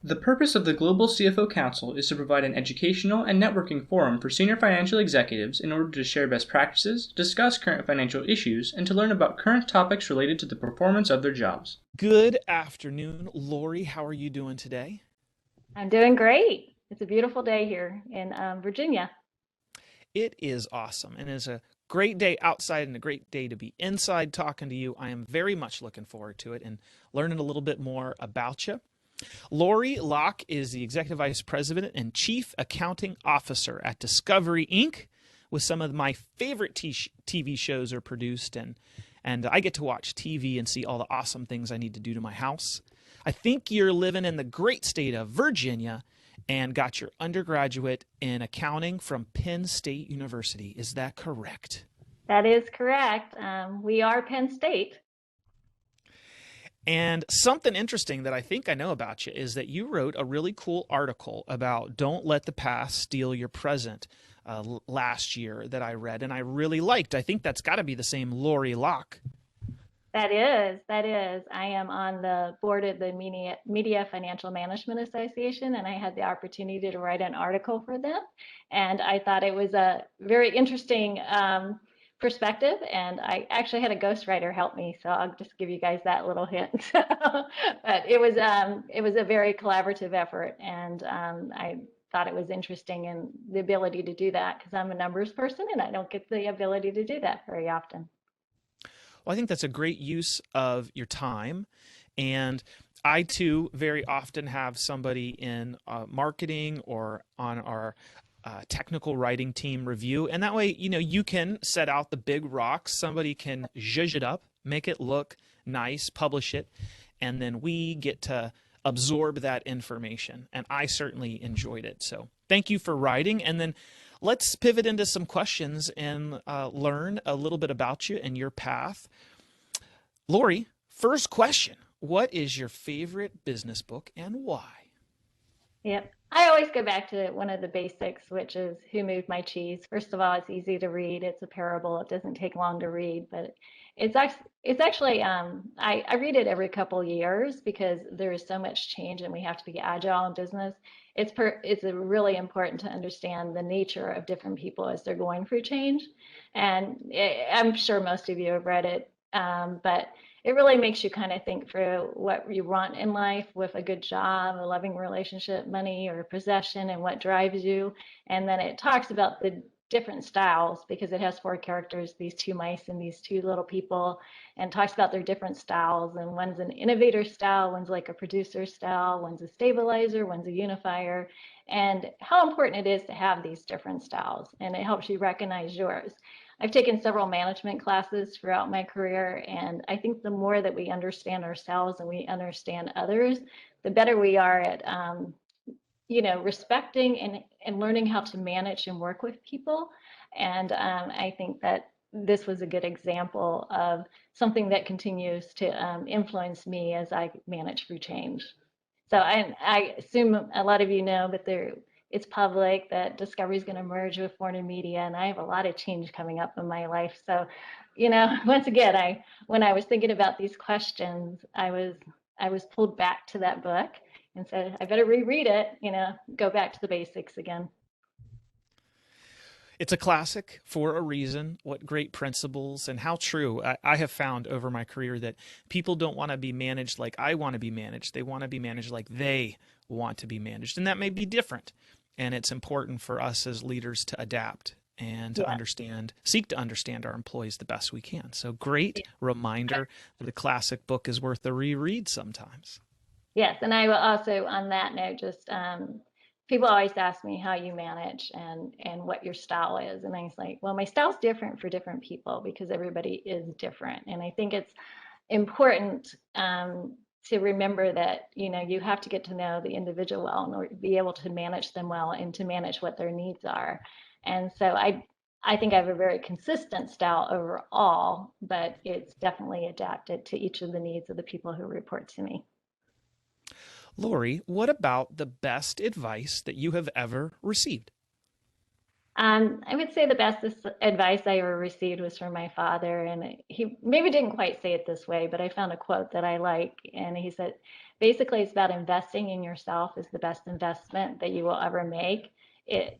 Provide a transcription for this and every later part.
The purpose of the Global CFO Council is to provide an educational and networking forum for senior financial executives in order to share best practices, discuss current financial issues, and to learn about current topics related to the performance of their jobs. Good afternoon, Lori. How are you doing today? I'm doing great. It's a beautiful day here in Virginia. It is awesome, and it's a great day outside and a great day to be inside talking to you. I am very much looking forward to it and learning a little bit more about you. Lori Locke is the Executive Vice President and Chief Accounting Officer at Discovery Inc., with some of my favorite TV shows are produced, and I get to watch TV and see all the awesome things I need to do to my house. I think you're living in the great state of Virginia and got your undergraduate in accounting from Penn State University. Is that correct? That is correct. We are Penn State. And something interesting that I think I know about you is that you wrote a really cool article about don't let the past steal your present last year that I read, and I really liked. I think that's got to be the same Lori Locke. That is. I am on the board of the Media Financial Management Association, and I had the opportunity to write an article for them. And I thought it was a very interesting perspective, and I actually had a ghostwriter help me, so I'll just give you guys that little hint. But it was a very collaborative effort, and I thought it was interesting and the ability to do that because I'm a numbers person and I don't get the ability to do that very often. Well, I think that's a great use of your time. And I, too, very often have somebody in marketing or on our technical writing team review. And that way, you can set out the big rocks. Somebody can zhuzh it up, make it look nice, publish it. And then we get to absorb that information. And I certainly enjoyed it. So thank you for writing. And then let's pivot into some questions and learn a little bit about you and your path. Lori, first question. What is your favorite business book and why? Yep. I always go back to one of the basics, which is Who Moved My Cheese? First of all, it's easy to read. It's a parable. It doesn't take long to read, but it's actually I read it every couple of years because there is so much change and we have to be agile in business. It's really important to understand the nature of different people as they're going through change. And I'm sure most of you have read it, but it really makes you kind of think through what you want in life with a good job, a loving relationship, money, or possession, and what drives you. And then it talks about the different styles because it has four characters, these two mice and these two little people, and talks about their different styles. And one's an innovator style, one's like a producer style, one's a stabilizer, one's a unifier, and how important it is to have these different styles. And it helps you recognize yours. I've taken several management classes throughout my career, and I think the more that we understand ourselves and we understand others, the better we are at respecting and learning how to manage and work with people. And I think that this was a good example of something that continues to influence me as I manage through change. So I assume a lot of you know, but it's public that Discovery is going to merge with Warner Media, and I have a lot of change coming up in my life. So, once again, when I was thinking about these questions, I was pulled back to that book and said, I better reread it, go back to the basics again. It's a classic for a reason. What great principles, and how true. I have found over my career that people don't want to be managed like I want to be managed. They want to be managed like they want to be managed. And that may be different. And it's important for us as leaders to adapt and to seek to understand our employees the best we can. So great reminder that the classic book is worth a reread sometimes. Yes, and I will also, on that note, just people always ask me how you manage and what your style is. And I was like, well, my style's different for different people because everybody is different. And I think it's important to remember that, you have to get to know the individual well in order to be able to manage them well and to manage what their needs are. And so I think I have a very consistent style overall, but it's definitely adapted to each of the needs of the people who report to me. Lori, what about the best advice that you have ever received? I would say the best advice I ever received was from my father, and he maybe didn't quite say it this way, but I found a quote that I like, and he said, basically, it's about investing in yourself is the best investment that you will ever make. It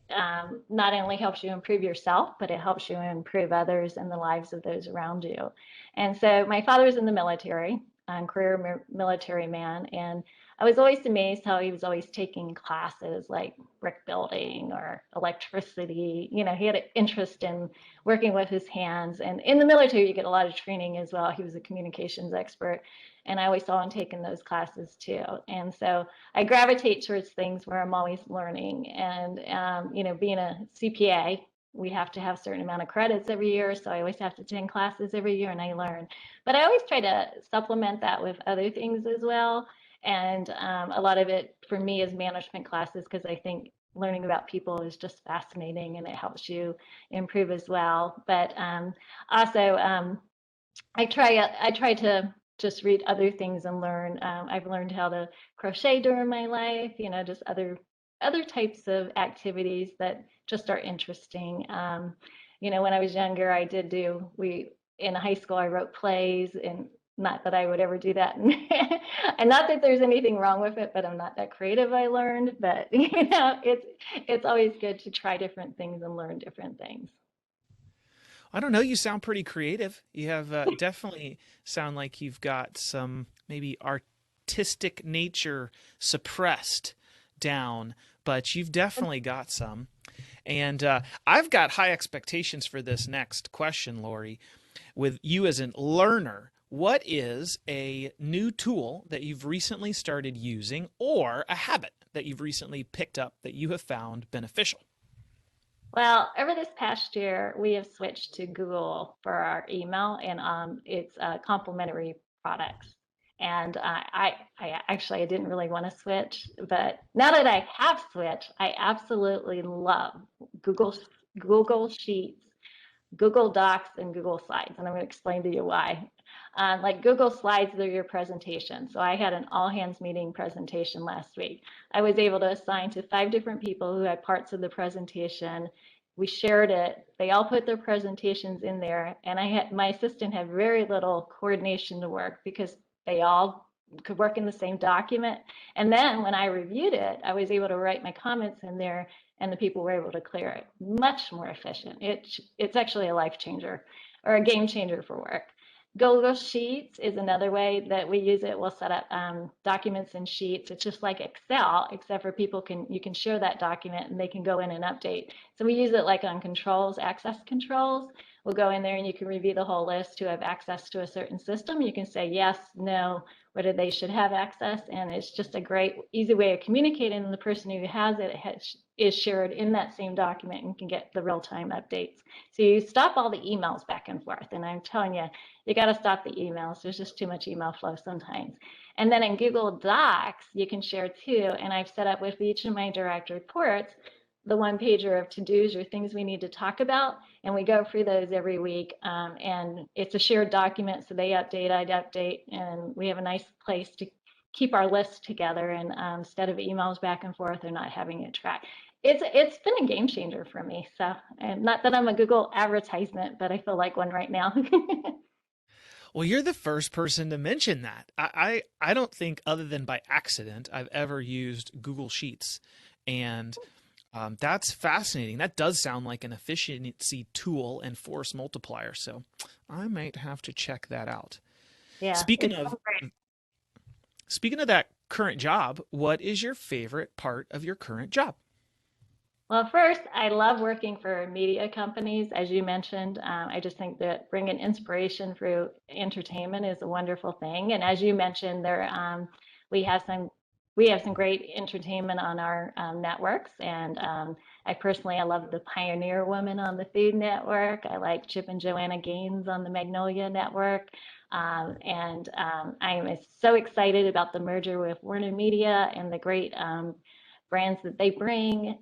not only helps you improve yourself, but it helps you improve others and the lives of those around you. And so my father was in the military, career military man, and I was always amazed how he was always taking classes like brick building or electricity. You know, he had an interest in working with his hands. And in the military, you get a lot of training as well. He was a communications expert. And I always saw him taking those classes too. And so I gravitate towards things where I'm always learning. And, you know, being a CPA, we have to have a certain amount of credits every year. So I always have to attend classes every year and I learn. But I always try to supplement that with other things as well. And a lot of it for me is management classes because I think learning about people is just fascinating and it helps you improve as well. But also, I try to just read other things and learn. I've learned how to crochet during my life, you know, just other types of activities that just are interesting. You know, when I was younger, I did do we in high school I wrote plays and not that I would ever do that. And not that there's anything wrong with it, but I'm not that creative, I learned. But you know, it's always good to try different things and learn different things. I don't know. You sound pretty creative. You have definitely sound like you've got some maybe artistic nature suppressed down, but you've definitely got some. And I've got high expectations for this next question, Lori. With you as a learner, what is a new tool that you've recently started using or a habit that you've recently picked up that you have found beneficial? Well, over this past year, we have switched to Google for our email, and it's complimentary products. And I actually I didn't really want to switch, but now that I have switched, I absolutely love Google Google Sheets, Google Docs, and Google Slides. And I'm going to explain to you why. Like Google Slides, they're your presentation. So I had an all hands meeting presentation last week. I was able to assign to 5 different people who had parts of the presentation. We shared it. They all put their presentations in there. And I had my assistant had very little coordination to work because they all could work in the same document. And then when I reviewed it, I was able to write my comments in there and the people were able to clear it. Much more efficient. It's actually a life changer or a game changer for work. Google Sheets is another way that we use it. We'll set up documents in Sheets. It's just like Excel, except for you can share that document and they can go in and update. So we use it like on controls, access controls. We'll go in there and you can review the whole list who have access to a certain system. You can say yes, no, whether they should have access. And it's just a great, easy way of communicating. And the person who has it is shared in that same document and can get the real-time updates. So you stop all the emails back and forth. And I'm telling you, you got to stop the emails. There's just too much email flow sometimes. And then in Google Docs, you can share too. And I've set up with each of my direct reports the one pager of to-dos or things we need to talk about. And we go through those every week. And it's a shared document. So they update, I'd update. And we have a nice place to keep our list together. And instead of emails back and forth or not having it tracked. It's been a game changer for me. So, and not that I'm a Google advertisement, but I feel like one right now. Well, you're the first person to mention that. I don't think, other than by accident, I've ever used Google Sheets. And that's fascinating. That does sound like an efficiency tool and force multiplier. So I might have to check that out. Yeah, Speaking it's of so great. speaking of that current job, what is your favorite part of your current job? Well, first, I love working for media companies. As you mentioned, I just think that bringing inspiration through entertainment is a wonderful thing. And as you mentioned, we have some we have some great entertainment on our networks. And I love the Pioneer Woman on the Food Network. I like Chip and Joanna Gaines on the Magnolia Network. And I am so excited about the merger with Warner Media and the great brands that they bring.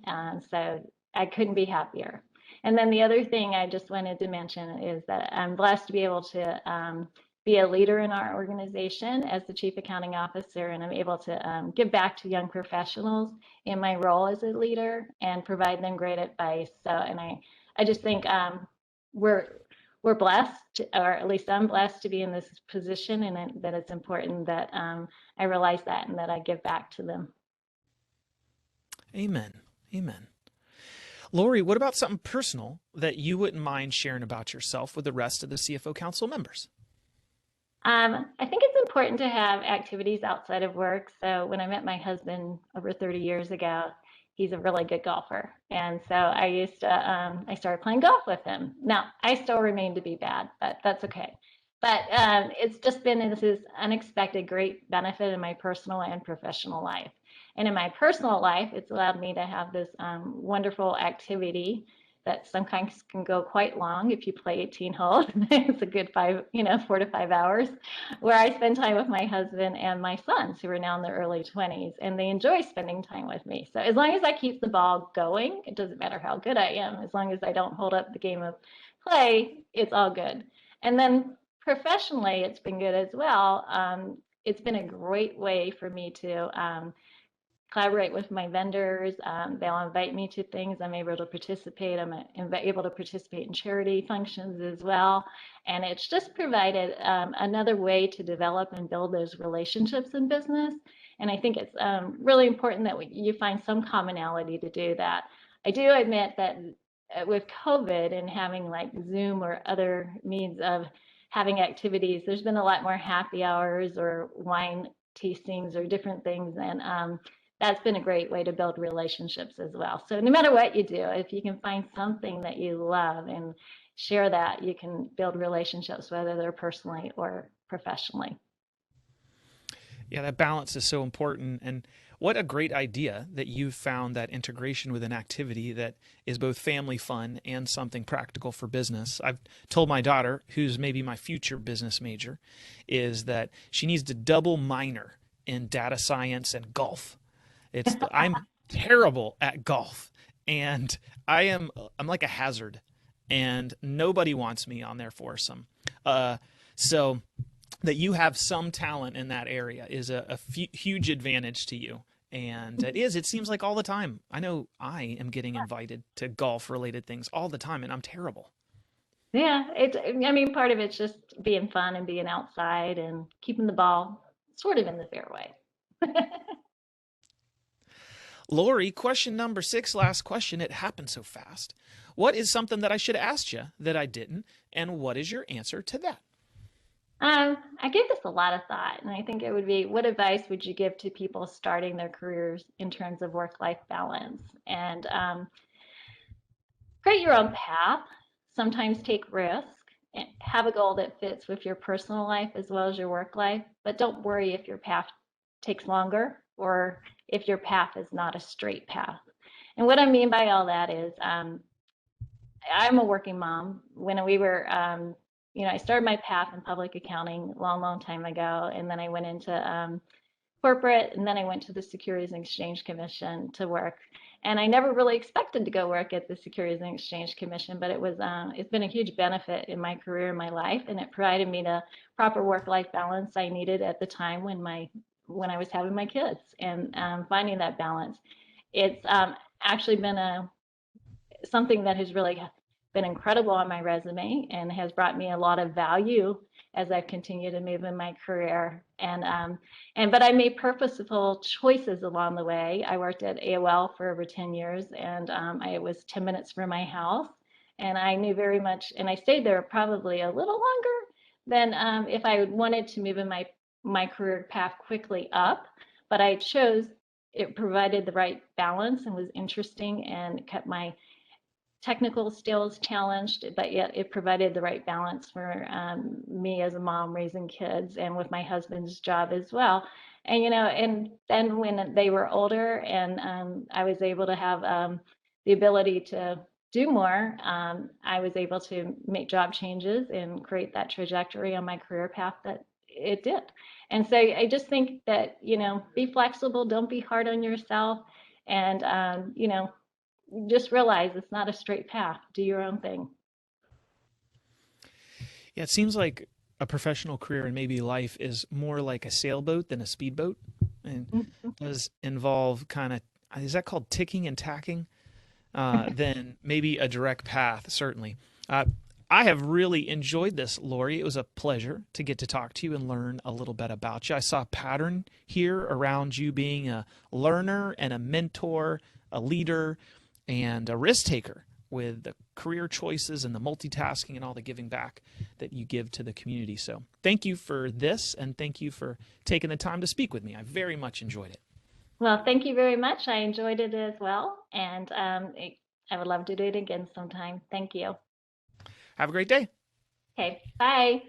So I couldn't be happier. And then the other thing I just wanted to mention is that I'm blessed to be able to be a leader in our organization as the Chief Accounting Officer, and I'm able to give back to young professionals in my role as a leader and provide them great advice. So, and I just think we're blessed, or at least I'm blessed to be in this position, and that it's important that I realize that and that I give back to them. Amen. Amen. Lori, what about something personal that you wouldn't mind sharing about yourself with the rest of the CFO Council members? I think it's important to have activities outside of work. So when I met my husband over 30 years ago, he's a really good golfer. And so I started playing golf with him. Now, I still remain to be bad, but that's okay. But it's just been this unexpected great benefit in my personal and professional life. And in my personal life, it's allowed me to have this wonderful activity that sometimes can go quite long if you play 18 holes. It's a good 4 to 5 hours, where I spend time with my husband and my sons, who are now in their early 20s, and they enjoy spending time with me. So as long as I keep the ball going, it doesn't matter how good I am. As long as I don't hold up the game of play, it's all good. And then professionally, it's been good as well. It's been a great way for me to collaborate with my vendors. They'll invite me to things. I'm able to participate. I'm able to participate in charity functions as well. And it's just provided another way to develop and build those relationships in business. And I think it's really important that you find some commonality to do that. I do admit that with COVID and having like Zoom or other means of having activities, there's been a lot more happy hours or wine tastings or different things. And that's been a great way to build relationships as well. So no matter what you do, if you can find something that you love and share that, you can build relationships, whether they're personally or professionally. Yeah, that balance is so important. And what a great idea that you've found that integration with an activity that is both family fun and something practical for business. I've told my daughter, who's maybe my future business major, is that she needs to double minor in data science and golf. I'm terrible at golf, and I'm like a hazard, and nobody wants me on their foursome. So that you have some talent in that area is a huge advantage to you. And it seems like all the time. I know I am getting invited to golf related things all the time, and I'm terrible. Yeah, I mean, part of it's just being fun and being outside and keeping the ball sort of in the fairway. Lori, question number 6, last question. It happened so fast. What is something that I should have asked you that I didn't? And what is your answer to that? I gave this a lot of thought, and I think it would be, what advice would you give to people starting their careers in terms of work-life balance? And create your own path, sometimes take risk, and have a goal that fits with your personal life as well as your work life, but don't worry if your path takes longer or if your path is not a straight path. And what I mean by all that is I'm a working mom. When we were, I started my path in public accounting a long, long time ago, and then I went into corporate, and then I went to the Securities and Exchange Commission to work. And I never really expected to go work at the Securities and Exchange Commission, but it's been a huge benefit in my career and my life, and it provided me the proper work-life balance I needed at the time when I was having my kids, and finding that balance. It's actually been something that has really been incredible on my resume and has brought me a lot of value as I've continued to move in my career. But I made purposeful choices along the way. I worked at AOL for over 10 years, and I was 10 minutes from my house. And I knew very much, and I stayed there probably a little longer than if I wanted to move in my career path quickly up. But I chose, it provided the right balance and was interesting and kept my technical skills challenged, but yet it provided the right balance for me as a mom raising kids, and with my husband's job as well. And and then when they were older, and I was able to have the ability to do more, I was able to make job changes and create that trajectory on my career path that it did. And so I just think that be flexible, don't be hard on yourself, and just realize it's not a straight path. Do your own thing. Yeah, it seems like a professional career and maybe life is more like a sailboat than a speedboat, and does involve kind of, is that called ticking and tacking? Than maybe a direct path, certainly. I have really enjoyed this, Lori. It was a pleasure to get to talk to you and learn a little bit about you. I saw a pattern here around you being a learner and a mentor, a leader, and a risk taker with the career choices and the multitasking and all the giving back that you give to the community. So thank you for this, and thank you for taking the time to speak with me. I very much enjoyed it. Well, thank you very much. I enjoyed it as well. And I would love to do it again sometime. Thank you. Have a great day. Okay, bye.